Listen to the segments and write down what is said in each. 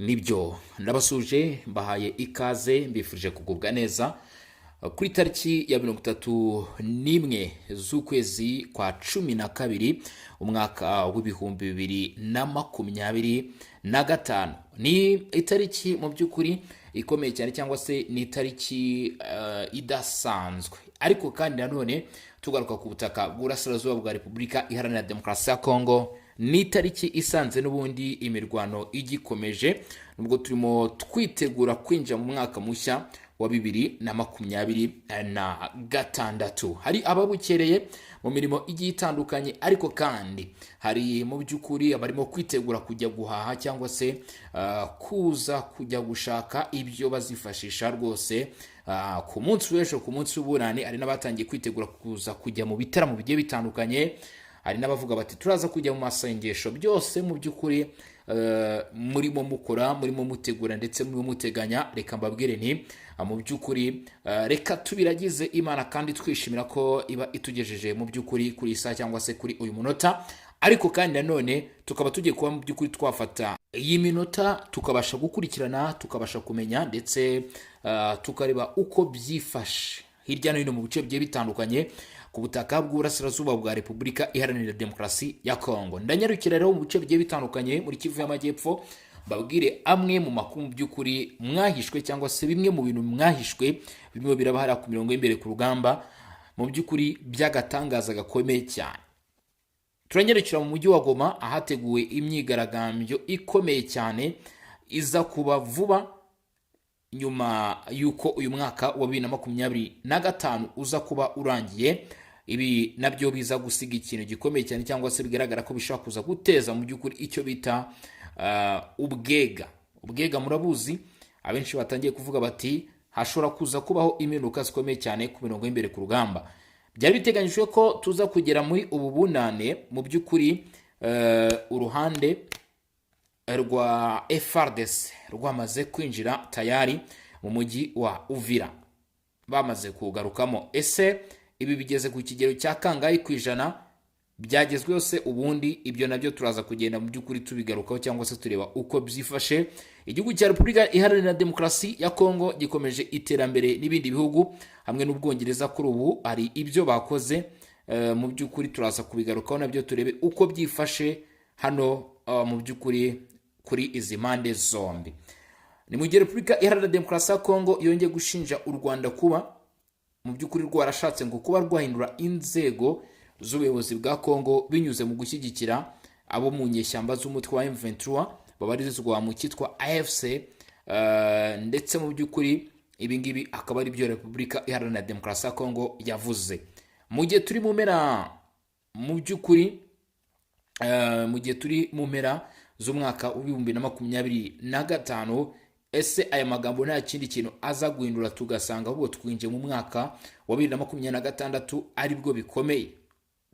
nibyo ndabasuje mbahaye ikaze mbifurije kugubwa neza kuri tariki ya 31 z'ukwezi kwa 12 umwaka w'ibihumbi 2025 ni itariki mu by'ukuri ikomeye cyane cyangwa se ni itariki idasanzwe ariko kandi nanone tugaruka ku butaka bw'Uburasirazuba bwa Repubulika Iharanira Demokarasi ya Kongo ni itariki isanze n'ubundi imirwano igikomeje nubwo turimo twitegura kwinjira mu mwaka mushya wa 2026. Hari ababukereye mu mirimo igiye itandukanye ariko kandi hari mu by'ukuri abarimo kwitegura kujya guhaha cyangwa se kuza kujya gushaka ibyo bazifashisha rwose ku munsi w'ejo, ku munsi w'uburane. Ari n'abatangiye kwitegura kuza kujya mu bitaramo bigiye bitandukanye, hari n'abavuga bati turaza kujya mu masengesho. Byose mu by'ukuri murimo mukora, murimo mutegura ndetse murimo muteganya. Reka mbabwire nti mu by'ukuri reka tubiragize Imana kandi twishimira ko iba itugejeje mu by'ukuri kuri isa cyangwa se kuri uyu munota. Ariko kandi nanone tukaba tugiye kuba mu by'ukuri twafata iyi minota tukabasha gukurikirana, tukabasha kumenya ndetse tukareba uko byifashe hirya no hino mu bice bigiye bitandukanye ku butaka bw'Uburasirazuba bwa Repubulika Iharanira Demokarasi ya Kongo. Ndanyarukira rero mu bice bigiye bitandukanye muri Kivu y'Amajyepfo babwire amwe mu makuru mu by'ukuri mwahishwe cyangwa se bimwe mu bintu mwahishwe bimwe birabahara ku mirongo y'imbere ku rugamba mu by'ukuri by'agatangaza gakomeye cyane. Turanyarukira mu mujyi wa Goma ahateguwe imyigaragambyo ikomeye cyane iza kuba vuba nyuma yuko uyu mwaka wa 2025 uza kuba urangiye. Ibi nabyo biza gusiga ikintu gikomeye cyane cyangwa se bigaragara ko bishobora kuza guteza mu by'ukuri icyo bita ubwega murabuzi. Abenshi batangiye kuvuga bati hashobora kuza kubaho impinduka zikomeye cyane ku mirongo y'imbere ku rugamba. Byari biteganyijwe ko tuza kugera muri ubu bunane mu by'ukuri uruhande rwa FARDC rwamaze kwinjira tayari mu mujyi wa Uvira, bamaze kugarukamo. Ese ibi bigeze ku kigero cya kangahe kwijana byagezweho se? Ubundi ibyo nabyo turaza kugenda mu by'ukuri tubigarukaho cyangwa se tureba uko byifashe. Igihugu cya Repubulika Iharanira Demokarasi ya Kongo gikomeje iterambere n'ibindi bihugu hamwe n'Ubwongereza kuri ubu hari ibyo bakoze mu by'ukuri turaza kubigarukaho nabyo turebe uko byifashe hano mu by'ukuri kuri izi mande zombi. Ni mu gihe Repubulika Iharanira Demokarasi ya Kongo yongeye gushinja u Rwanda kuba mu by'ukuri rwarashatse ngo kuba rwahindura inzego z'ubuyobozi bwa Kongo binyuze mu gushyigikira abo mu nyeshyamba z'umutwe wa M23 babarizwa mu cyitwa AFC, ndetse mu by'ukuri ibi ngibi akaba ari byo Repubulika Iharanira Demokarasi ya Kongo yavuze. Mu gihe turi mu mpera mu by'ukuri mu gihe turi mu mpera z'umwaka wa 2025, ese aya magambo nta kindi kintu aza guhindura tugasanga ahubwo twinjiye mu mwaka wa 2026 ari bwo bikomeye.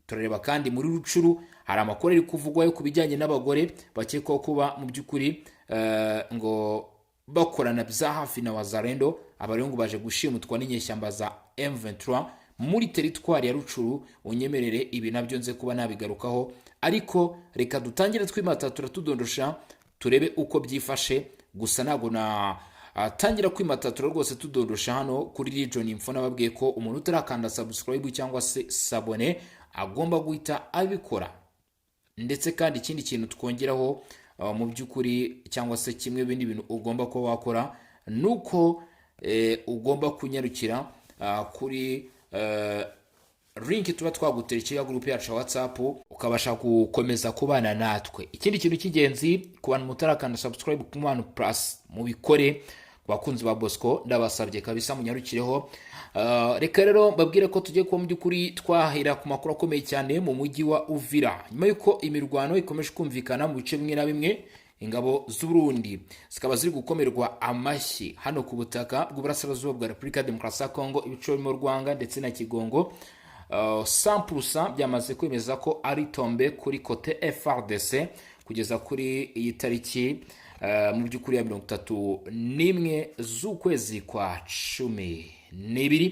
Turareba kandi muri Rucuru hari amakuru ari kuvugwayo ku bijyanye n'abagore bakekwaho kuba mu by'ukuri ngo bakorana bya hafi na Wazalendo, abarengo baje gushimutwa n'inyeshyamba za M23 muri teritwari ya Rucuru. Unyemerere ibi nabyo nze kuba nabigarukaho, ariko reka dutangire twimatatura tudondosha turebe uko byifashe. Gusa ntabwo na tangira kwimatatura rwose tudondosha hano kuri Region Info nababwiye ko umuntu utarakanda subscribe cyangwa se sabone agomba guhita abikora. Ndetse kandi ikindi kintu twongeraho mu by'ukuri cyangwa se kimwe bindi bintu ugomba ko wakora nuko ugomba kunyarukira kuri link tuba twaguterekeye ya group yacu WhatsApp ukabasha gukomeza kubana natwe. Ikindi kintu cy'ingenzi ku bantu mutarakanda subscribe ku Manu Plus mubikore, bakunzi ba Bosco ndabasabye kabisa munyarukireho. Reka rero mbabwire ko tugiye kuba mu by'ukuri twahera ku makuru akomeye cyane mu mujyi wa Uvira nyuma yuko imirwano ikomeje kumvikana mu bice bimwe na bimwe. Ingabo z'u Burundi zikaba ziri gukomerwa amashyi hano ku butaka bw'Uburasirazuba bwa Repubulika Demokarasi ya Kongo, ibice birimo Rwanga ndetse na Kigongo. 100% byamaze kwemeza ko ari tombe kuri kote FARDC kugeza kuri iyi tariki mu by'ukuri ya 31 z'ukwezi kwa 12.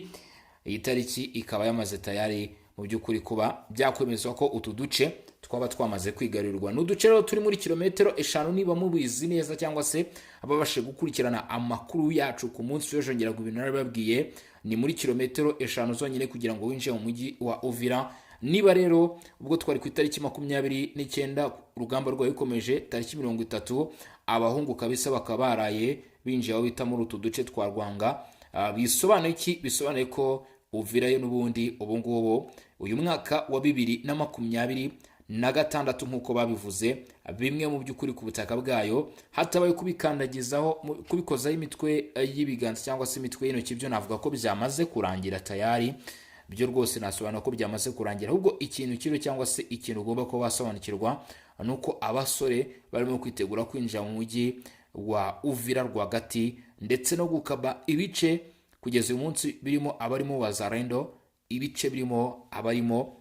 Iyi tariki ikaba yamaze tayari mu by'ukuri kuba byakwemezwa ko utu duce twaba twamaze kwigarurirwa. N'uduce rero turi muri kilometero 5 niba mubizi neza cyangwa se ababashe gukurikirana amakuru yacu ku munsi w'ejo ngera ku bintu narababwiye, ni muri kilometero 5 zonyine kugira ngo winjire mu mujyi wa Uvira. Niba rero ubwo twari ku itariki 29 urugamba rwayo rukomeje, tariki 30 abahungu kabisa bakaba baraye binjiye aho bita muri utu duce twa Rwanga. Bisobanuye iki? Bisobanuye ko Uvira yo n'ubundi ubu ngubu uyu mwaka wa 2026 nk'uko babivuze, bimwe mu by'ukuri ku butaka bwayo hatabaye kubikandagizaho, kubikozaho imitwe y'ibiganza cyangwa se imitwe y'intoki, byo navuga ko byamaze kurangira tayari. Byo rwose nasobanura ko byamaze kurangira, ahubwo ikintu kiro cyangwa se ikintu ugomba ko basobanukirwa nuko abasore barimo kwitegura kwinjira mu mujyi wa Uvira rwagati ndetse no gukaba ibice kugeza uyu munsi birimo abarimo Wazalendo, ibice birimo abarimo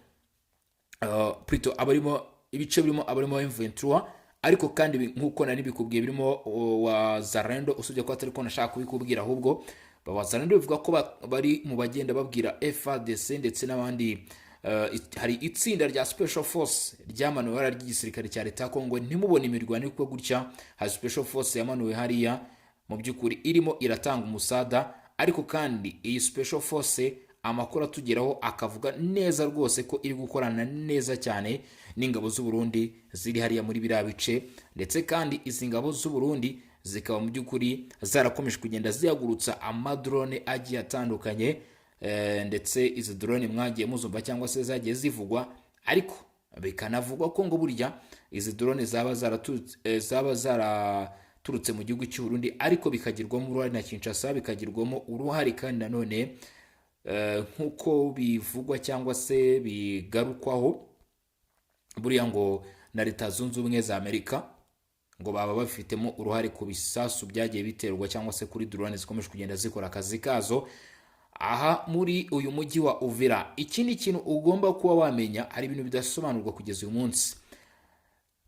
ibice birimo abarimo M23, ariko kandi nkuko nari bikubwiye birimo Wazalendo, usubye ko atari ko nashaka kubikubwira, ahubwo Wazalendo bivuga ko bari mu bagenda babwira FARDC ndetse n'abandi. Hari itsinda rya Special Force ryamanuwe ry'igisirikare cya leta ya Kongo, ntimubone imirwano iko gutya. Hari Special Force yamanuwe hariya mu by'ukuri irimo iratanga umusada, ariko kandi iyi Special Force amakuru atugeraho akavuga neza rwose ko iri gukorana neza cyane n'ingabo z'u Burundi ziri hariya muri biriya bice, ndetse kandi izi ngabo z'u Burundi zikaba mu by'ukuri zarakomeje kugenda ziyagurutsa amadrone agiye atandukanye, ndetse izi drone mwagiye muzumva cyangwa se zagiye zivugwa, ariko bikanavugwa ko ngo burya izi drone zaba zaraturutse mu gihugu cy'u Burundi, ariko bikagirwamo uruhare na Kinshasa, bikagirwamo uruhare kandi nanone nk'uko bivugwa cyangwa se bigarukwaho, buriya ngo na Leta Zunze Ubumwe za Amerika ngo baba bafitemo uruhare ku bisasu byagiye biterwa cyangwa se kuri drone zikomeje kugenda zikora akazi kazo aha muri uyu mujyi wa Uvira. Ikindi kintu ugomba kuba wamenya, hari ibintu bidasobanurwa kugeza uyu munsi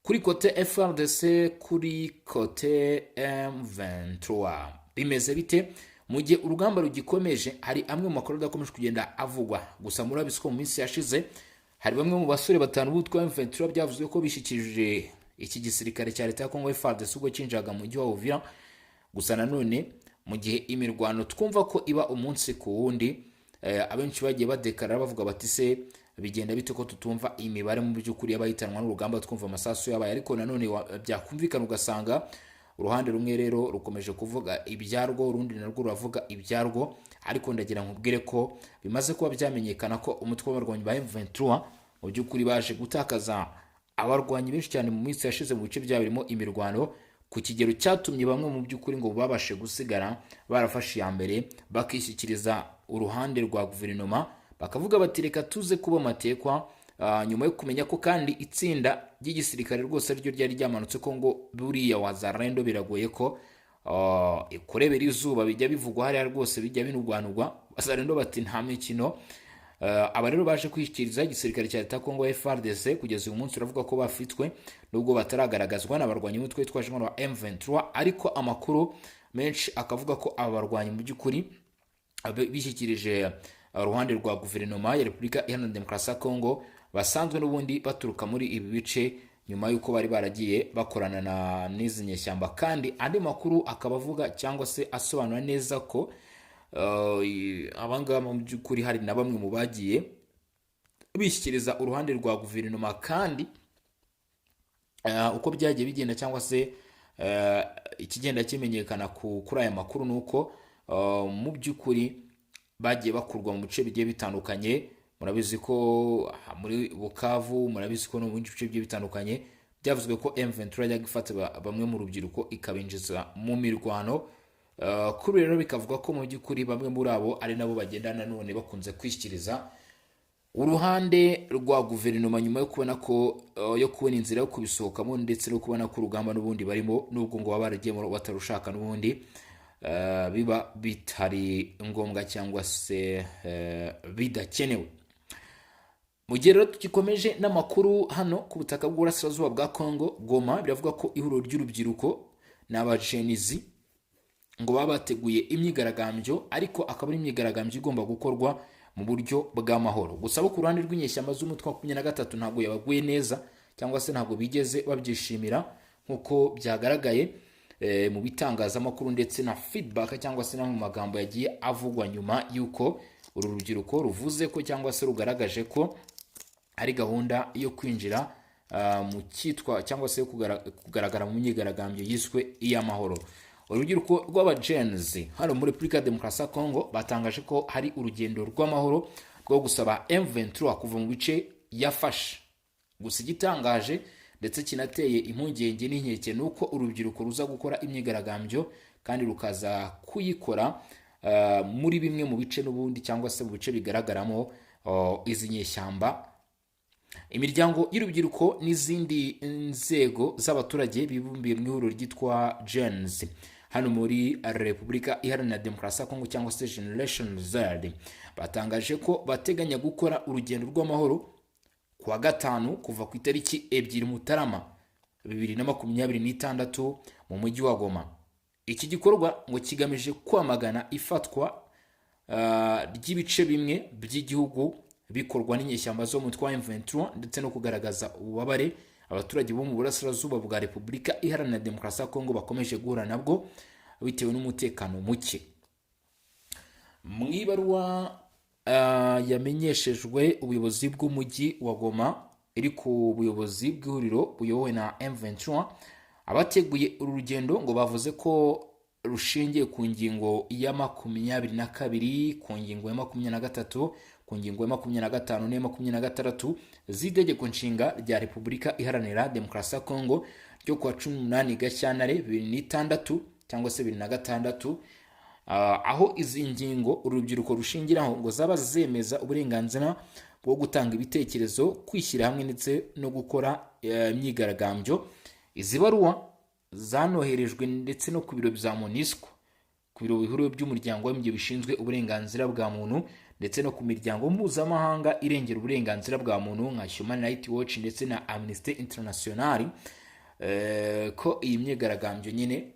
kuri kote FARDC, kuri kote M23 bimeze bite mu gihe urugamba rugikomeje. Hari amwe mu makuru adakomeje kugenda avugwa, gusa murabizi ko mu minsi yashize hari bamwe mu basore batanu b'utwa M23 byavuzwe ko bishikirije iki gisirikare cya leta ya Kongo FARDC ubwo cinjaga mu mujyi wa Uvira. Gusa nanone mu gihe imirwano twumva ko iba umunsi ku wundi, abenshi bagiye badekarara bavuga bati se bigenda bite ko tutumva imibare mu by'ukuri y'abahitanwa n'urugamba, twumva amasasu yabaye, ariko nanone byakumvikana ugasanga uruhande rumwe rero rukomeje kuvuga ibyarwo, urundi narwo ruravuga ibyarwo. Ariko ndagira nkubwire ko bimaze kuba byamenyekana ko umutwe w'abarwanyi ba M23 mu by'ukuri baje gutakaza abarwanyi benshi cyane mu minsi yashize mu bice bya birimo imirwano, ku kigero cyatumye bamwe mu by'ukuri ngo babashe gusigara barafashe ya mbere bakishyikiriza uruhande rwa guverinoma, bakavuga bati reka tuze kuba amatekwa, nyuma yo kumenya ko kandi itsinda ry'igisirikare rwose ryo ryari ryamanutse ko ngo buriya Wazalendo biragoye ko kurebera izuba bijya bivugwa hariya rwose bijya binurwanurwa. Wazalendo bati nta mikino. Aba rero baje kwishyikiriza igisirikare cya leta Kongo FARDC. Kugeza uyu munsi uravuga ko bafitwe nubwo bataragaragazwa n'abarwanyi umutwe twaje ngo M23, ariko amakuru menshi akavuga ko aba barwanyi mu by'ukuri bishyikirije uruhande rwa guverinoma ya Repubulika Iharanira Demokarasi ya Kongo, basanzwe n'ubundi baturuka muri ibi bice nyuma y'uko bari baragiye bakorana n'izi nyeshyamba. Kandi andi makuru akaba avuga cyangwa se asobanura neza ko abangaba mu by'ukuri hari na bamwe mu bagiye bishyikiriza uruhande rwa guverinoma, kandi uko byagiye bigenda cyangwa se ikigenda kimenyekana kuri aya makuru nuko mu by'ukuri bagiye bakurwa mu bice bigiye bitandukanye. Murabizi ko muri Bukavu, murabizi ko no mu bice bigiye bitandukanye byavuzwe ko M23 yajya gufata bamwe mu rubyiruko ikabinjiza mu mirwano. Kuri rero bikavuga ko mu by'ukuri bamwe muri abo ari nabo bagenda nanone bakunze kwishyikiriza uruhande rwa guverinoma nyuma yo kubona ko kubona inzira yo kubisohokamo, ndetse no kubona ko urugamba n'ubundi barimo nubwo ngo baragiye batarushaka n'ubundi biba bitari ngombwa cyangwa se bidakenewe. Mu gihe rero tukikomeje n'amakuru hano ku butaka bw'Uburasirazuba bwa Kongo, Goma biravuga ko ihuriro ry'urubyiruko n'abajenizi ngo baba bateguye imyigaragambyo, ariko akaba ari imyigaragambyo igomba gukorwa mu buryo bw'amahoro. Gusa bo ku ruhande rw'inyeshyamba z'umutwe wa 23 ntabwo yabaguye neza, cyangwa se ntabwo bigeze babyishimira nk'uko byagaragaye mu bitangazamakuru ndetse na feedback cyangwa se no mu magambo yagiye avugwa nyuma y'uko uru rubyiruko ruvuze ko cyangwa se rugaragaje ko ari gahunda yo kwinjira mu cyitwa cyangwa se kugaragara mu myigaragambyo yiswe iy'amahoro. Urubyiruko rw'abagenzi hano muri Repubulika Demokarasi ya Kongo batangaje ko hari urugendo rw'amahoro rwo gusaba M23 kuva mu bice yafashe. Gusa igitangaje ndetse kinateye impungenge n'inkeke nuko urubyiruko ruza gukora imyigaragambyo kandi rukaza kuyikora muri bimwe mu bice n'ubundi cyangwa se mu bice bigaragaramo izi nyeshyamba. Imiryango y'urubyiruko n'izindi nzego z'abaturage bibumbiye mu ihuriro ryitwa Gens hano muri Repubulika Iharanira Demokarasi ya Kongo cyangwa se Generation Z batangaje ko bateganya gukora urugendo rw'amahoro kuwa gatanu kuva ku itariki 2 Mutarama 2026 mu mujyi wa Goma. Iki gikorwa ngo kigamije kwamagana ifatwa ry'ibice bimwe by'igihugu bikorwa n'inyeshyamba zo mu twa M23 ndetse no kugaragaza ububabare abaturage bo mu burasirazuba bwa Repubulika Iharanira Demokarasi ya Kongo bakomeje guhura nabwo bitewe n'umutekano muke. Mu ibaruwa yamenyeshejwe ubuyobozi bw'umujyi wa Goma iri ku buyobozi bw'ihuriro buyobowe na M23, abateguye uru rugendo ngo bavuze ko rushingiye ku ngingo ya 22, ku ngingo ya 23, ku ngingo ya 25 na 26 z'itegeko nshinga rya Repubulika Iharanira Demokarasi ya Kongo ryo kuwa 18 Gashyantare 2006 cyangwa se 2006, aho izi ngingo urubyiruko rushingiraho ngo zaba zemeza uburenganzira bwo gutanga ibitekerezo, kwishyira hamwe ndetse no gukora imyigaragambyo. Izi baruwa zanoherejwe ndetse no ku biro bya MONUSCO, ku biro bihuriweho by'umuryango w'abibumbye bishinzwe uburenganzira bwa muntu ndetse no ku miryango mpuzamahanga irengera uburenganzira bwa muntu nka Human Rights Watch ndetse na Amnesty International, ko iyi myigaragambyo nyine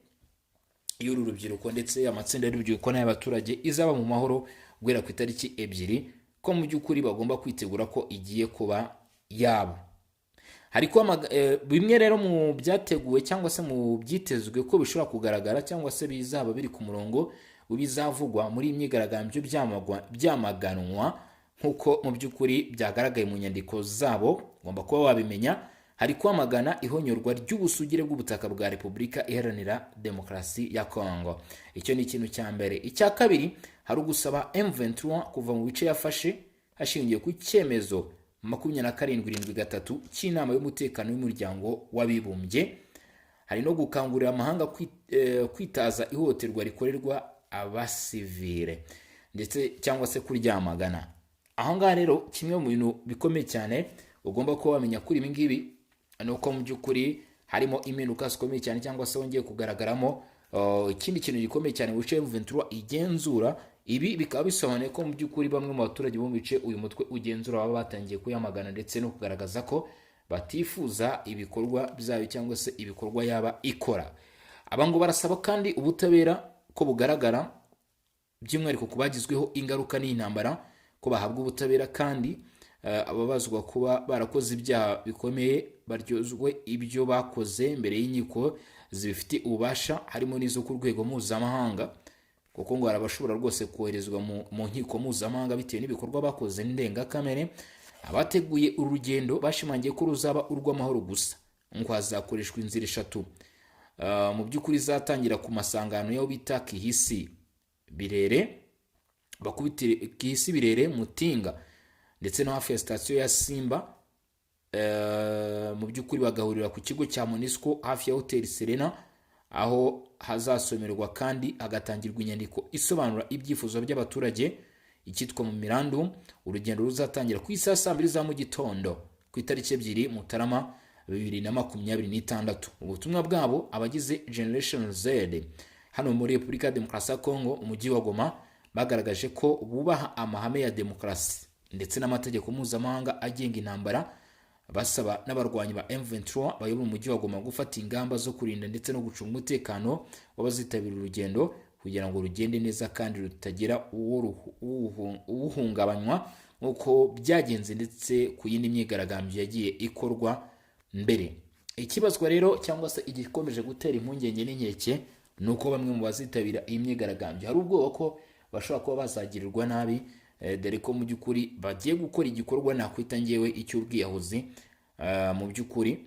y'uru rubyiruko ndetse amatsinda y'urubyiruko n'abaturage izaba mu mahoro guhera ku itariki 2, ko mu by'ukuri bagomba kwitegura ko igiye kuba yabo. Hariko bimwe rero mu byateguwe cyangwa se mu byitezwe ko bishobora kugaragara cyangwa se bizaba biri ku murongo ubizavugwa muri imyigaragambyo byamaganwa nkuko mu by'ukuri byagaragaye mu nyandiko zabo, ngomba kuba wabimenya. Hari kwamagana ihonyorwa ry'ubusugire bw'ubutaka bwa Repubulika Iharanira Demokarasi ya Kongo. Icyo ni ikintu cya mbere. Icya kabiri hari ugusaba M23 kuva mu bice yafashe hashingiye ku cyemezo 2773 cy'inama y'umutekano w'umuryango w'abibumbye. Hari no gukangurira amahanga kwitaza ihohoterwa rikorerwa abasivile ndetse cyangwa se kuryamagana. Aho ngaha rero kimwe mu bintu bikomeye cyane ugomba kuba wamenya kuri ibi ngibi nuko mu by'ukuri harimo impinduka zikomeye cyane cyangwa se wongeye kugaragaramo ikindi kintu gikomeye cyane wicaye M23 igenzura. Ibi bikaba bisobanuye ko mu by'ukuri bamwe mu baturage bo mu bice uyu mutwe ugenzura baba batangiye kuyamagana ndetse no kugaragaza ko batifuza ibikorwa byayo cyangwa se ibikorwa yaba ikora. Abango barasaba kandi ubutabera ko bugaragara by'umwihariko kubagizweho ingaruka n'intambara, ko bahabwa ubutabera kandi ababazwa kuba barakoze ibyaha bikomeye baryozwe ibyo bakoze mbere y'inkiko zibifite ububasha harimo n'izo ku rwego mpuzamahanga, kuko ngo arabashobora rwose koherezwa mu nkiko mpuzamahanga bitewe n'ibikorwa bakoze ndengakamere. Abateguye urugendo bashimangiye ko ruzaba urw'amahoro gusa, ngo hazakoreshwa inzira 3 mu by'ukuri zatangira ku masangano y'aho bita Kihisi Birere, bakubitire Kihisi Birere Mutinga ndetse no hafi ya station ya Simba, mu by'ukuri bagahurira ku kigo cya MONUSCO hafi ya Hotel Serena, aho hazasomerwa kandi hagatangirwa inyandiko isobanura ibyifuzo by'abaturage ikitwa mu Mirandum. Urugendo ruzatangira ku isaa 2 za mu gitondo ku itariki 2 Mutarama 2026. Ubutumwa bwabo abagize Generation Z hano muri Repubulika Demokarasi ya Kongo umujyi wa Goma bagaragaje ko bubaha amahame ya demokarasi ndetse n'amategeko mpuzamahanga agenga intambara, basaba n'abarwanyi ba M23 bayobora umujyi wa Goma gufata ingamba zo kurinda ndetse no gucunga umutekano w'abazitabira urugendo kugira ngo rugende neza kandi rutagira uwuhungabanywa nk'uko byagenze ndetse ku yindi myigaragambyo yagiye ikorwa mbere. Ikibazwa rero cyangwa se igikomeje gutera impungenge n'inkeke ni uko bamwe mu bazitabira iyi myigaragambyo hari ubwoba ko bashobora kuba bazagirirwa nabi, dore ko mu by'ukuri bagiye gukora igikorwa nakwita ngewe icy'ubwiyahuzi. Mu by'ukuri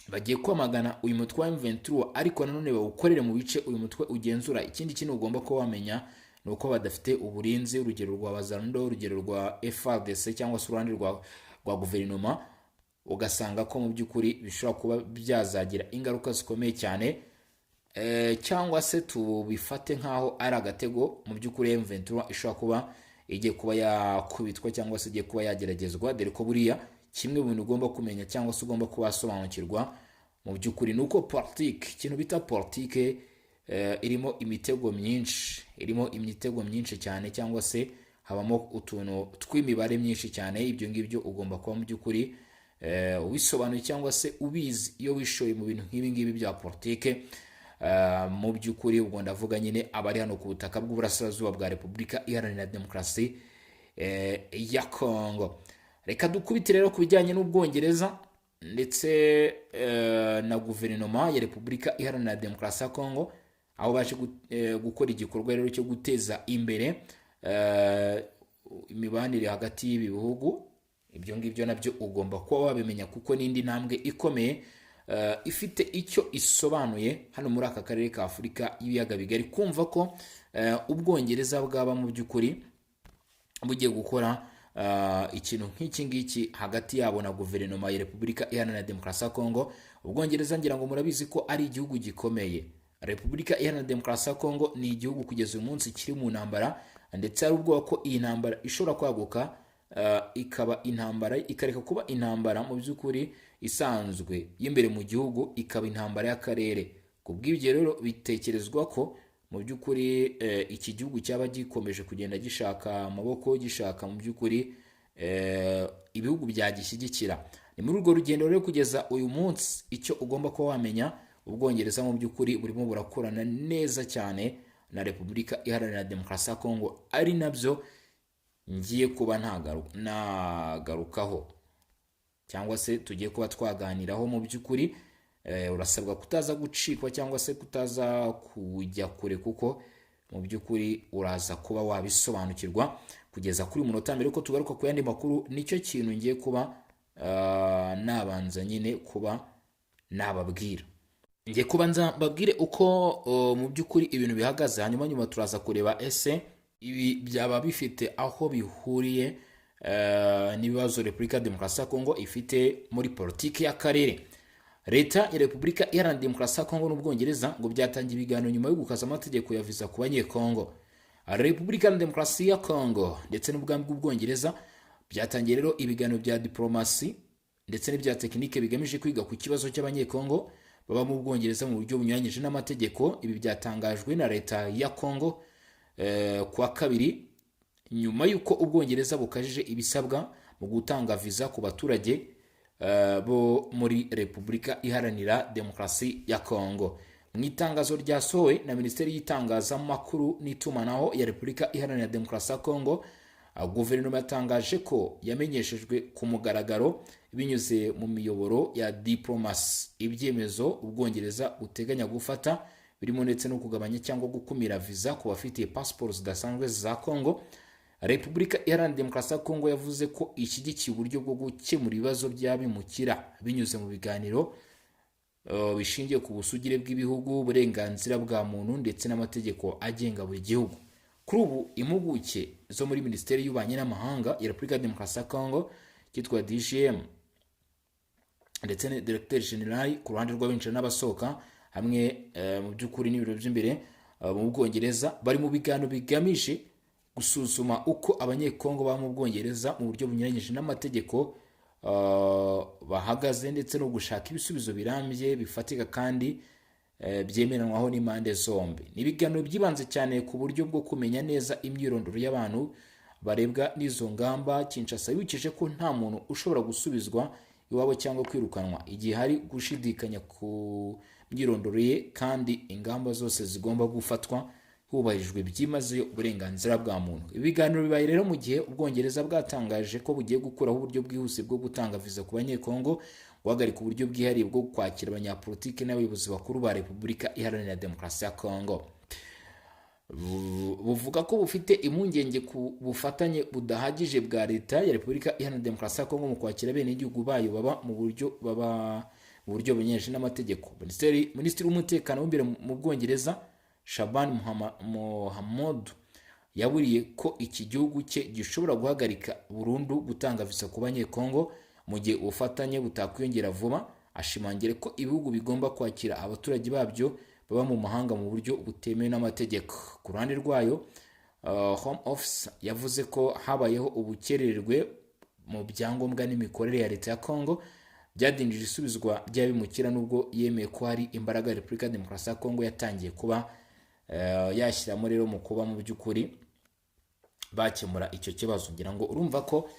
bagiye kwamagana uyu mutwe wa M23 ariko nanone bawukorere mu bice uyu mutwe ugenzura. Ikindi kintu ugomba ko wamenya ni uko badafite uburinzi, urugero rwa Bazalendo, urugero rwa FARDC cyangwa se uruhande rwa guverinoma, ugasanga ko mu by'ukuri bishobora kuba byazagira ingaruka zikomeye cyane, cyangwa se tubifate nk'aho ari agatego. Mu by'ukuri M23 ishobora kuba igiye kuba yakubitwa cyangwa se igiye kuba yageragezwa, dore ko buriya kimwe mu bintu ugomba kumenya cyangwa se ugomba kuba wasobanukirwa mu by'ukuri ni uko politike, ikintu bita politike irimo imitego myinshi cyane, cyangwa se habamo utuntu tw'imibare myinshi cyane. Ibyo ngibyo ugomba kuba mu by'ukuri ubisobanuye cyangwa se ubizi iyo wishoye mu bintu nk'ibi ngibi bya politike. Mu by'ukuri ubwo ndavuga nyine abari hano ku butaka bw'uburasirazuba bwa Repubulika Iharanira Demokarasi ya Kongo. Reka dukubite rero ku bijyanye n'Ubwongereza ndetse na guverinoma ya Repubulika Iharanira Demokarasi ya Kongo, aho baje gukora igikorwa rero cyo guteza imbere imibanire hagati y'ibi bihugu. Ibyo ngibyo nabyo ugomba kuba wabimenya kuko n'indi ntambwe ikomeye ifite icyo isobanuye hano muri aka karere ka Afurika y'ibiyaga bigari, kumva ko Ubwongereza bwaba mu by'ukuri bugiye gukora ikintu nk'iki ngiki hagati yabo na guverinoma ya Repubulika Iharanira Demokarasi ya Kongo. Ubwongereza ngira ngo murabizi ko ari igihugu gikomeye. Repubulika Iharanira Demokarasi ya Kongo ni igihugu kugeza uyu munsi kiri mu ntambara, ndetse hari ubwoba ko iyi ntambara ishobora kwaguka ikaba intambara, ikareka kuba intambara mu by'ukuri isanzwe y'imbere mu gihugu, ikaba intambara y'akarere. Ku bw'ibyo rero bitekerezwa ko mu by'ukuri iki gihugu cyaba gikomeje kugenda gishaka amaboko, gishaka mu by'ukuri ibihugu byagishyigikira. Ni muri urwo rugendo rero kugeza uyu munsi icyo ugomba kuba wamenya, Ubwongereza mu by'ukuri burimo burakorana neza cyane na Repubulika Iharanira Demokarasi ya Kongo, ari nabyo ngiye kuba nagarukaho cyangwa se tugiye kuba twaganiraho. Mu by'ukuri urasabwa kutaza gucikwa cyangwa se kutaza kujya kure, kuko mu by'ukuri uraza kuba wabisobanukirwa kugeza kuri munota mbere ko tugaruka ku yandi makuru. Nicyo kintu ngiye kuba nabanza nyine kuba nababwira. Ngiye kubanza mbabwire uko mu by'ukuri ibintu bihagaze, hanyuma turaza kureba ese ibi byaba bifite aho bihuriye n'ibibazo Repubulika Demokarasi ya Kongo ifite muri politiki y'akarere. Leta ya Repubulika Iharanira Demokarasi ya Kongo n'Ubwongereza ngo byatangiye ibiganiro nyuma yo gukaza amategeko ya viza ku banyekongo. Repubulika ya Demokarasi ya Kongo ndetse n'ubwami bw'Ubwongereza byatangiye rero ibiganiro bya diplomasi ndetse n'ibya tekinike bigamije kwiga ku kibazo cy'abanyekongo baba mu Bwongereza mu buryo bunyuranyije n'amategeko. Ibi byatangajwe na leta ya Kongo kwa kabiri, nyuma y'uko Ubwongereza bukajije ibisabwa mu gutanga viza ku baturage bo muri Repubulika Iharanira Demokarasi ya Kongo. Mu itangazo ryasohowe na Minisiteri y'Itangazamakuru n'Itumanaho ya Repubulika Iharanira Demokarasi ya Kongo, guverinoma yatangaje ko yamenyeshejwe ku mugaragaro binyuze mu miyoboro ya diplomasi ibyemezo Ubwongereza buteganya gufata, birimo ndetse no kugabanya cyangwa gukumira viza ku bafitiye passport zidasanzwe za Kongo. Repubulika Iharanira Demokarasi ya Kongo yavuze ko ishyigikiye uburyo bwo gukemura ibibazo by'abimukira binyuze mu biganiro bishingiye ku busugire bw'ibihugu, uburenganzira bwa muntu ndetse n'amategeko agenga buri gihugu. Kuri ubu impuguke zo muri Minisiteri y'Ububanyi n'Amahanga ya Repubulika Demokarasi ya Kongo cyitwa DGM ndetse na Directeur General ku ruhande rw'abinjira n'abasohoka hamwe mu by'ukuri n'ibiro by'imbere mu Bwongereza bari mu biganiro bigamije gusuzuma uko abanyekongo ba mu Bwongereza mu buryo bunyuranyije n'amategeko bahagaze, ndetse no gushaka ibisubizo birambye bifatika kandi byemeranwaho n'impande zombi. Ni ibiganiro byibanze cyane ku buryo bwo kumenya neza imyirondoro y'abantu barebwa n'izo ngamba. Kinshasa yibukije ko nta muntu ushobora gusubizwa iwabo cyangwa kwirukanwa igihe hari gushidikanya ku myirondoro ye, kandi ingamba zose zigomba gufatwa hubahirijwe byimazeyo uburenganzira bwa muntu. Ibiganiro bibaye rero mu gihe Ubwongereza bwatangaje ko bugiye gukuraho uburyo bwihuse bwo gutanga viza ku banyekongo guhagarika uburyo bwihariye bwo kwakira abanyapolitiki n'abayobozi bakuru ba Repubulika Iharanira Demokarasi ya Kongo. Buvuga ko bufite impungenge ku bufatanye budahagije bwa leta ya Repubulika Iharanira Demokarasi ya Kongo mu kwakira bene igihugu bayo baba mu buryo bunyuranyije n'amategeko. Minisitiri w'umutekano w'imbere mu Bwongereza Shaban Mohamud yaburiye ko iki gihugu cye gishobora guhagarika burundu gutanga visa ku banyekongo mu gihe ubufatanye butakwiyongera vuba, ashimangira ko ibihugu bigomba kwakira abaturage babyo baba mu mahanga mu buryo butemewe n'amategeko. Ku ruhande rwayo, Home Office yavuze ko habayeho ubukererwe mu byangombwa n'imikorere ya leta ya Kongo byadindije isubizwa ry'abimukira, nubwo yemeye ko hari imbaraga Repubulika Demokarasi ya Kongo yatangiye kuba yashyiramo rero mu kuba mu by'ukuri bakemura icyo kibazo. Ngira ngo urumva ko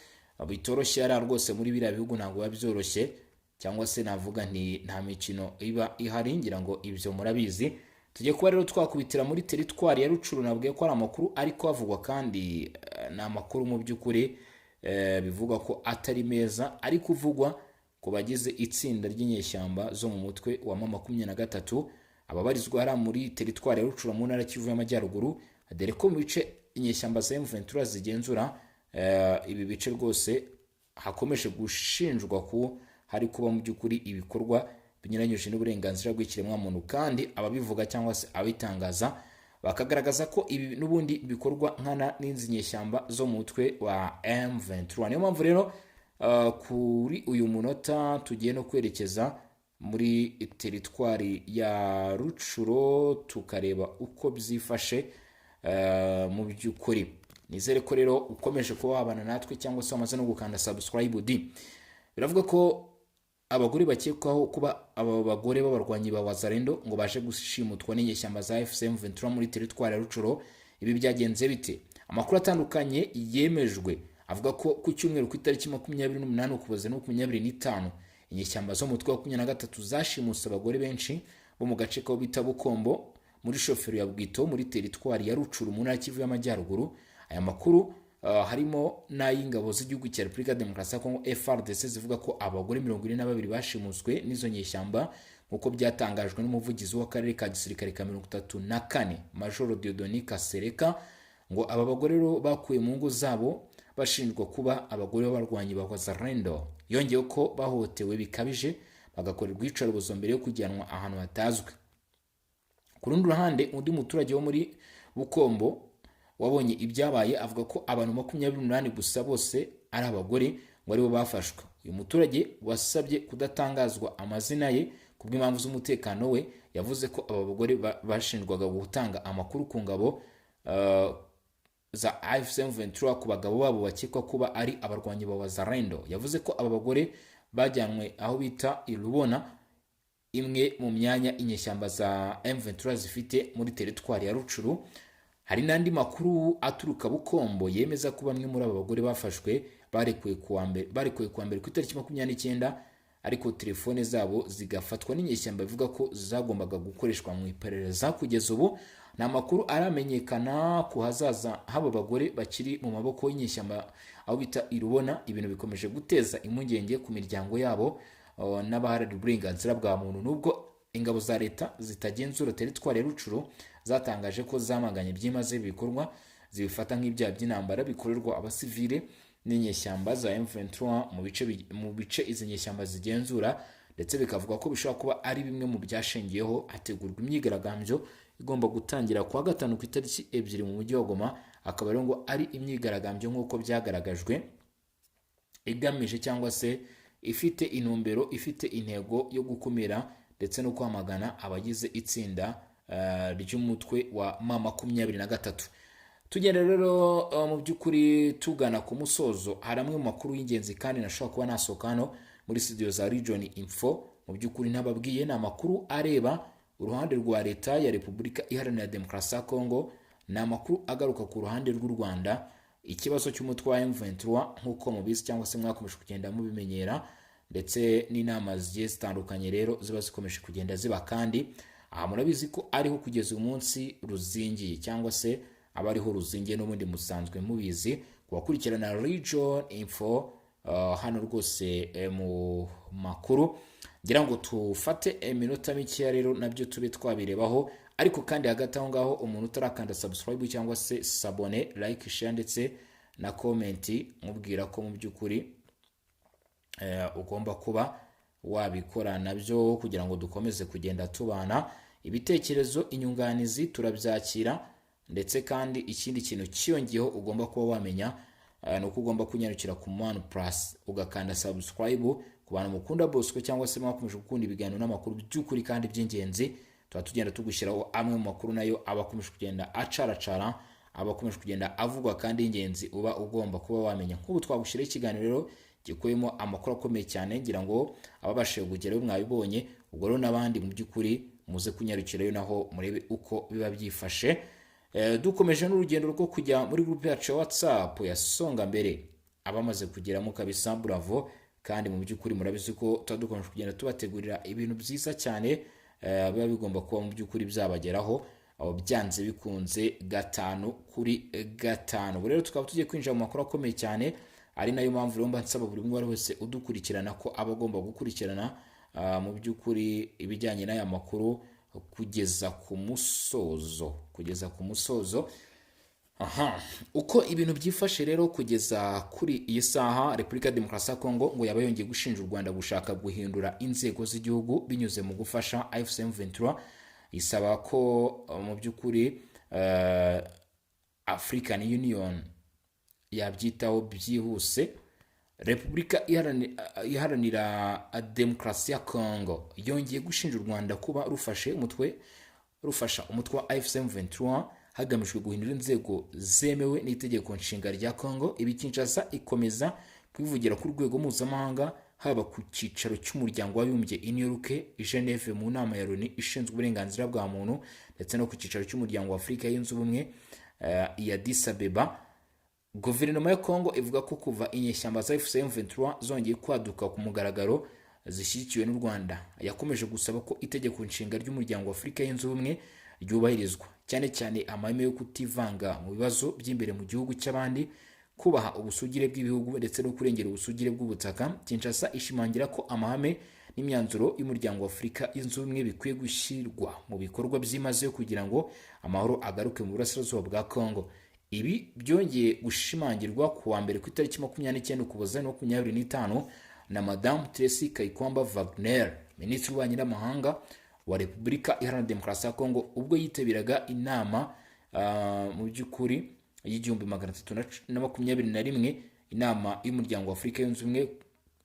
bitoroshye ari rwose muri biriya bihugu, ntabwo biba byoroshye, cyangwa se navuga nta mikino iba ihari. Ngira ngo ibyo murabizi. Tugiye kuba rero twakubitira muri teritwari ya Rucuru. Nabwiye ko ari amakuru ariko havugwa kandi ni amakuru mu by'ukuri bivuga ko atari meza, ari kuvugwa ku bagize itsinda ry'inyeshyamba zo mu mutwe wa M23 ababarizwa hariya muri teritwari ya Rucuru mu ntara Kivu y'Amajyaruguru, dore ko mu bice inyeshyamba za M23 zigenzura ibi bice rwose hakomeje gushinjwa ko hari kuba mu by'ukuri ibikorwa binyuranyije n'uburenganzira bw'ikiremwamuntu, kandi ababivuga cyangwa se abitangaza bakagaragaza ko ibi n'ubundi bikorwa nkana n'izi nyeshyamba zo mu mutwe wa M23. Niyo mpamvu rero kuri uyu munota tugiye no kwerekeza muri teritwari ya Rucuro tukareba uko byifashe mu by'ukuri. Nizere ko rero ukomeje kuba wabana natwe cyangwa se wamaze no gukanda subscribe. Biravuga ko abagore bakekwaho kuba aba bagore b'abarwanyi ba Wazalendo ngo baje gushimutwa n'inyeshyamba za FCM 23 muri teritwari ya Rucuro. Ibi byagenze bite? Amakuru atandukanye yemejwe avuga ko ku cyumweru ku itariki 28 Ukuboza no 25 inyeshyamba zo mu mutwe wa 23 zashimuse abagore benshi bo mu gace ko bita Bukombo muri shoferi ya Bwito muri teritwari ya Rucuru mu ntara Kivu y'Amajyaruguru. Aya makuru harimo n'ay'ingabo z'igihugu cya Repubulika Demokarasi ya Kongo FARDC zivuga ko abagore 42 bashimuswe n'izo nyeshyamba nk'uko byatangajwe n'umuvugizi w'akarere ka gisirikare ka 34 Major Dieudonné Kasereka. Ngo aba bagore rero bakuye mu ngo zabo bashinjwa kuba abagore b'abarwanyi ba Wazalendo. Yongeyeho ko bahotewe bikabije bagakorerwa iyicarubozo mbere yo kujyanwa ahantu hatazwi. Ku rundi ruhande, undi muturage wo muri Bukombo wabonye ibyabaye avuga ko abantu 28 gusa bose ari abagore ngo aribo bafashwe. Uyu muturage wasabye kudatangazwa amazina ye kubw'impamvu z'umutekano we yavuze ko aba bagore bashinjwaga gutanga amakuru ku ngabo za AFC M23 ku bagabo babo bakekwa kuba ari abarwanyi ba Wazalendo. Yavuze ko aba bagore bajyanwe aho bita Irubona, imwe mu myanya inyeshyamba za M23 zifite muri teritwari ya Rucuru. Hari n'andi makuru aturuka Bukombo yemeza ko bamwe muri aba bagore bafashwe barekuwe kuwa mbere ku itariki 29, ariko telefone zabo zigafatwa n'inyeshyamba bivuga ko zagombaga gukoreshwa mu iperereza. Kugeza ubu nta makuru aramenyekana ku hazaza haba bagore bakiri mu maboko y'inyeshyamba aho bita Irubona. Ibintu bikomeje guteza impungenge ku miryango yabo n'abaharanira uburenganzira bwa muntu, nubwo ingabo za leta zitagenzura teritwari ya Rucuru zatangaje ko zamaganye byimaze ibikorwa zibifata nk'ibyaha by'intambara bikorerwa abasivile n'inyeshyamba za M23 mu bice izi nyeshyamba zigenzura, ndetse bikavuga ko bishobora kuba ari bimwe mu byashingiyeho hategurwa imyigaragambyo igomba gutangira kuwa gatanu ku itariki 2 mu mujyi wa Goma. Akaba rero ngo ari imyigaragambyo nk'uko byagaragajwe igamije cyangwa se ifite intumbero, ifite intego yo gukumira ndetse no kwamagana abagize itsinda ry'umutwe wa M23. Tugenda rero mu by'ukuri tugana ku musozo. Hari amwe mu makuru y'ingenzi kandi nashobora kuba nasohoka hano muri studio za Region Info. Mu by'ukuri ntababwiye ni amakuru areba uruhande rwa leta ya Repubulika Iharanira Demokarasi ya Kongo, ni amakuru agaruka ku ruhande rw'u Rwanda. Ikibazo cy'umutwe wa M23 nk'uko mubizi cyangwa se mwakomeje kugenda mubimenyera, ndetse n'inama zigiye zitandukanye rero ziba zikomeje kugenda ziba, kandi aha murabizi ko ariho kugeza umunsi ruzingiye cyangwa se abariho ruzingiye n'ubundi musanzwe mubizi. Kubakurikirana Region Info hano rwose mu makuru, ngira ngo tufate iminota mikeya rero nabyo tube twabirebaho. Ariko kandi hagati aho ngaho umuntu utarakanda subscribe cyangwa se sabone, like, share ndetse na comment, mubwira ko mu by'ukuri ugomba kuba wabikora nabyo kugira ngo dukomeze kugenda tubana. Ibitekerezo, inyunganizi turabyakira, ndetse kandi ikindi kintu cyiyongeyeho ugomba kuba wamenya nuko ugomba kunyarukira ku Manu Plus ugakanda subscribe ku bantu mukunda Bosco cyangwa se mwakomeje gukunda ibiganiro n'amakuru by'ukuri kandi by'ingenzi. Tuba tugenda tugushyiraho amwe mu makuru nayo abakomeje kugenda acaracara, abakomeje kugenda avugwa kandi ingenzi uba ugomba kuba wamenya. Nk'ubu twagushyiraho ikiganiro rero gikuyemo amakuru akomeye cyane, ngira ngo ababashije kugerayo mwabibonye. Ubwo rero n'abandi mu by'ukuri muze kunyarukirayo naho murebe uko biba byifashe. Dukomeje n'urugendo rwo kujya muri groupe yacu ya WhatsApp ya Songa Mbere. Abamaze kugeramo kabisa bravo, kandi mu by'ukuri murabizi ko tudukomeje kugenda tubategurira ibintu byiza cyane biba bigomba kuba mu by'ukuri byabageraho abo byanze bikunze 5 kuri 5. Ubu rero tukaba tugiye kwinjira mu makuru akomeye cyane, ari nayo mpamvu rero nsaba buri umwe wese udukurikirana ko aba agomba gukurikirana mu by'ukuri ibijyanye n'aya makuru kugeza ku musozo. Uko ibintu byifashe rero kugeza kuri iyi saha, Repubulika Demokarasi ya Kongo ngo yaba yongeye gushinja u Rwanda gushaka guhindura inzego z'igihugu binyuze mu gufasha AFC M23. Isaba ko mu by'ukuri African Union yabyitaho byihuse. Repubulika iharanira Demokarasi ya Kongo yongeye gushinja u Rwanda kuba rufasha umutwe wa AFC M23 hagamijwe guhindura inzego zemewe n'itegeko nshinga rya Kongo. Ibi Kinshasa ikomeza kwivugira ku rwego mpuzamahanga, haba ku cyicaro cy'umuryango w'abibumbye i New York, Geneve mu nama ya Loni ishinzwe uburenganzira bwa muntu, ndetse no ku cyicaro cy'umuryango wa Afurika yunze ubumwe i Addis Abeba. Guverinoma ya Kongo ivuga ko kuva inyeshyamba za AFC M23 zongeye kwaduka ku mugaragaro zishyigikiwe n'u Rwanda, yakomeje gusaba ko itegeko nshinga ry'umuryango wa Afurika yunze ubumwe ryubahirizwa, cyane cyane amahame yo kutivanga mu bibazo by'imbere mu gihugu cy'abandi, kubaha ubusugire bw'ibihugu ndetse no kurengera ubusugire bw'ubutaka. Kinshasa ishimangira ko amahame n'imyanzuro y'umuryango wa Afurika yunze ubumwe bikwiye gushyirwa mu bikorwa byimazeyo kugira ngo amahoro agaruke mu burasirazuba bwa Kongo. Ibi byongeye gushimangirwa ku wa mbere ku itariki 29 Ukuboza 2025 na Madame Tracy Kaikwamba Wagner, Minisitiri w'Ububanyi n'Amahanga wa Repubulika Iharanira Demokarasi ya Kongo, ubwo yitabiraga inama mu by'ukuri y'1321 inama y'umuryango wa Afurika yunze ubumwe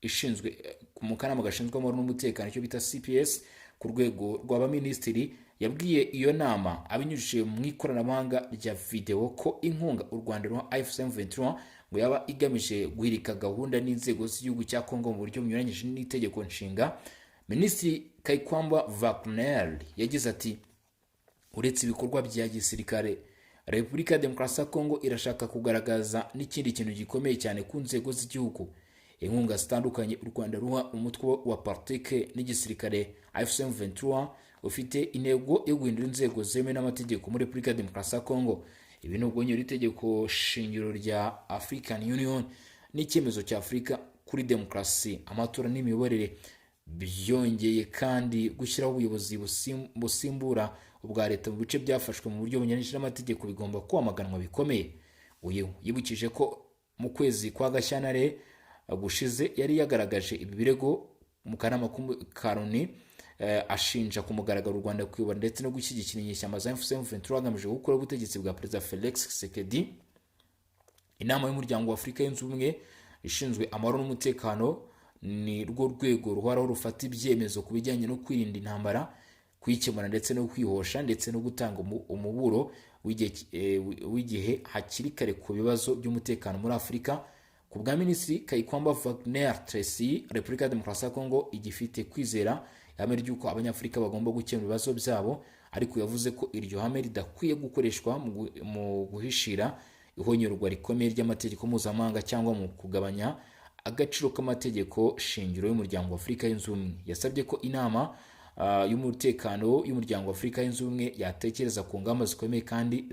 ishinzwe mu kanama gashinzwe amahoro n'umutekano cyo bita CPS ku rwego rw'abaminisitiri. Yabwiye iyo nama abinyujije mu ikoranabuhanga rya video ko inkunga u Rwanda rwa AFC M23 ngo yaba igamije guhirika gahunda n'inzego z'igihugu cya Kongo mu buryo bunyuranyije n'itegeko nshinga. Minisitiri Kaikwamba Wagner yagize ati, uretse ibikorwa bya gisirikare, Repubulika ya Demokarasi ya Kongo irashaka kugaragaza n'ikindi kintu gikomeye cyane ku nzego z'igihugu. Inkunga zitandukanye u Rwanda ruha umutwe wa politike n'igisirikare AFC M23 ufite intego yo guhindura inzego zemewe n'amategeko muri Repubulika ya Demokarasi ya Kongo. Ibi nubwo nyiri itegeko shingiro rya African Union n'icyemezo cya Afurika kuri demokarasi, amatora n'imiyoborere, byongeye kandi gushyiraho ubuyobozi busimbura ubwa leta mu bice byafashwe mu buryo bunyuranyije n'amategeko bigomba kwamaganwa bikomeye. Uyu yibukije ko mu kwezi kwa Gashyantare gushize yari yagaragaje ibi birego mu kanama ka Loni, ashinja ku mugaragaro u Rwanda kuyobora ndetse no gushyigikira inyeshyamba za AFC M23 hagamijwe gukora ubutegetsi bwa Perezida Felix Tshisekedi. Inama y'umuryango wa Afurika yunze ubumwe ishinzwe amahoro n'umutekano ni rwo rwego ruhoraho rufata ibyemezo ku bijyanye no kwirinda intambara, kwikemura ndetse no kwihosha, ndetse no gutanga umuburo w'igihe hakiri kare ku bibazo by'umutekano muri Afurika. Ku bwa Minisitiri Kaikwamba Wagner Tracy, Repubulika ya Demokarasi ya Kongo igifite kwizera ihame ry'uko abanyafurika bagomba gukemura ibibazo byabo, ariko yavuze ko iryo hame ridakwiye gukoreshwa mu guhishira ihonyorwa rikomeye ry'amategeko mpuzamahanga cyangwa mu kugabanya agaciro k'amategeko shingiro y'umuryango wa Afurika yunze ubumwe. Yasabye ko inama y'umutekano y'umuryango wa Afurika yunze ubumwe yatekereza ku ngamba zikomeye kandi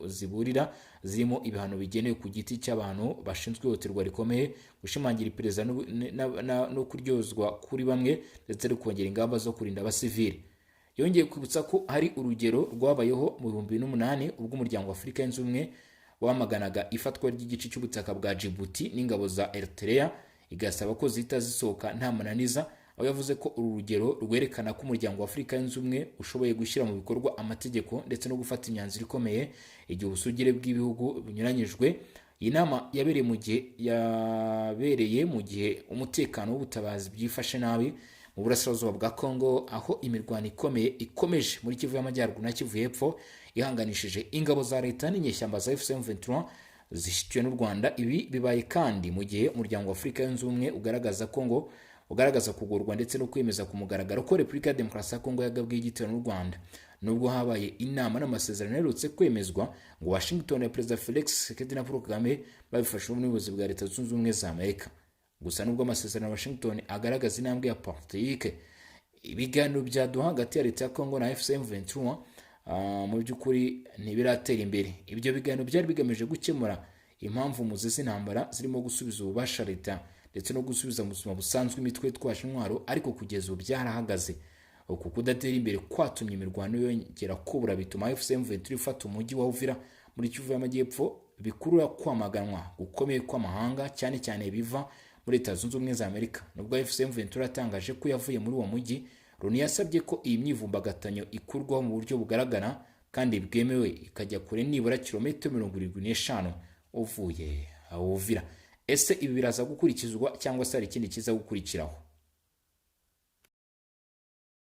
ziburira, zirimo ibihano bigenewe ku giti cy'abantu bashinzwe ihohoterwa rikomeye, gushimangira iperereza no kuryozwa kuri bamwe, ndetse no kongera ingamba zo kurinda abasivili. Yongeye kwibutsa ko hari urugero rwabayeho mu 2008 ubwo umuryango wa Afurika yunze ubumwe wamaganaga ifatwa ry'igice cy'ubutaka bwa Djibouti n'ingabo za Eritrea, igasaba ko zihita zisohoka nta mananiza, aho yavuze ko uru rugero rwerekana ko umuryango wa Afurika yunze ubumwe ushoboye gushyira mu bikorwa amategeko ndetse no gufata imyanzuro ikomeye igihe ubusugire bw'ibihugu binyuranyijwe. Iyi nama yabereye mu gihe umutekano w'ubutabazi byifashe nabi mu burasirazuba bwa Congo, aho imirwano ikomeye ikomeje muri Kivu y'Amajyaruguru na Kivu y'Epfo, ihanganishije ingabo za leta n'inyeshyamba za FCM23 zishyigikiwe n'u Rwanda. Ibi bibaye kandi mu gihe umuryango wa Afurika yunze ubumwe ugaragaza kugorwa ndetse no kwemeza ku mugaragaro ko Repubulika ya Demokarasi ya Kongo yagabwe igitero n'u Rwanda, nubwo habaye inama n'amasezerano aherutse kwemezwa ngo Washington ya Perezida Felix Tshisekedi na Paul Kagame babifashijwemo n'ubuyobozi bwa Leta Zunze Ubumwe za Amerika. Gusa nubwo amasezerano ya Washington agaragaza intambwe ya politike, ibiganiro byaduha hagati ya leta ya Kongo na FCM23 mu by'ukuri ntibiratera imbere. Ibyo biganiro byari bigamije gukemura impamvu muzi z'intambara zirimo gusubiza ububasha leta ndetse no gusubiza mu buzima busanzwe imitwe itwaje intwaro, ariko kugeza ubu byarahagaze. Uku kudatera imbere kwatumye imirwano yongera kubura, bituma FCM23 ifata umujyi wa Uvira muri Kivu y'Amajyepfo, bikurura kwamaganwa gukomeye kw'amahanga cyane cyane biva muri Leta Zunze Ubumwe za Amerika. Nubwo FCM23 yatangaje ko yavuye muri uwo mujyi, Loni yasabye ko iyi myivumbagatanyo ikurwaho mu buryo bugaragara kandi bwemewe, ikajya kure nibura kilometero 75 uvuye aho Uvira. Ese ibi biraza gukurikizwa cyangwa se hari ikindi kiza gukurikiraho?